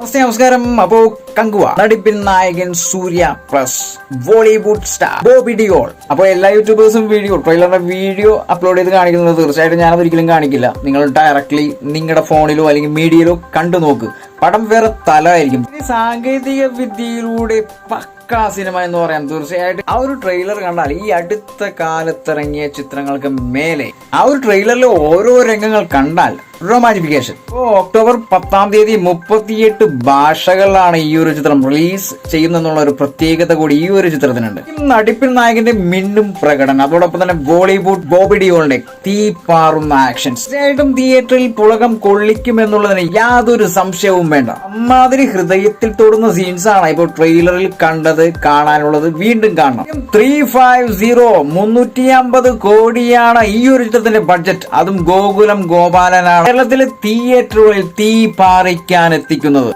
നമസ്കാരം. അപ്പോ കങ്കുവ നടിപ്പിൻ നായകൻ സൂര്യ പ്ലസ് ബോളിവുഡ് സ്റ്റാർ ബോബി ഡിയോൾ. അപ്പോൾ എല്ലാ യൂട്യൂബേഴ്സും ട്രെയിലറിന്റെ വീഡിയോ അപ്ലോഡ് ചെയ്ത് കാണിക്കുന്നത് തീർച്ചയായിട്ടും ഞാനത് ഒരിക്കലും കാണിക്കില്ല. നിങ്ങൾ ഡയറക്ട്ലി നിങ്ങളുടെ ഫോണിലോ അല്ലെങ്കിൽ മീഡിയയിലോ കണ്ടു നോക്ക്. പടം വേറെ തലമായിരിക്കും. സാങ്കേതിക വിദ്യയിലൂടെ പക്കാ സിനിമ എന്ന് പറയാം. തീർച്ചയായിട്ടും ആ ഒരു ട്രെയിലർ കണ്ടാൽ ഈ അടുത്ത കാലത്തിറങ്ങിയ ചിത്രങ്ങൾക്ക് മേലെ ആ ഒരു ട്രെയിലറിലെ ഓരോ രംഗങ്ങൾ കണ്ടാൽ റൊമാൻറ്റിഫിക്കേഷൻ. ഒക്ടോബർ 10 38 ഭാഷകളിലാണ് ഈ ഒരു ചിത്രം റിലീസ് ചെയ്യുന്നുള്ള ഒരു പ്രത്യേകത കൂടി ഈ ഒരു ചിത്രത്തിനുണ്ട്. നടിപ്പിൻ നായകന്റെ മിന്നും പ്രകടനം, അതോടൊപ്പം തന്നെ ബോളിവുഡ് ബോബി ഡിയോളിന്റെ തീപാറുന്ന ആക്ഷൻസ് തീർച്ചയായിട്ടും തിയേറ്ററിൽ പുളകം കൊള്ളിക്കും എന്നുള്ളതിന് യാതൊരു സംശയവും വേണ്ട. അമ്മാതിരി ഹൃദയത്തിൽ തൊടുന്ന സീൻസ് ആണ് ഇപ്പോൾ ട്രെയിലറിൽ കണ്ടത്. കാണാനുള്ളത് വീണ്ടും കാണണം. 350 കോടിയാണ് ഈ ഒരു ചിത്രത്തിന്റെ ബഡ്ജറ്റ്. അതും ഗോകുലം ഗോപാലനാണ് കേരളത്തിലെ തിയേറ്ററുകളിൽ തീ പാറിക്കാൻ എത്തിക്കുന്നത്.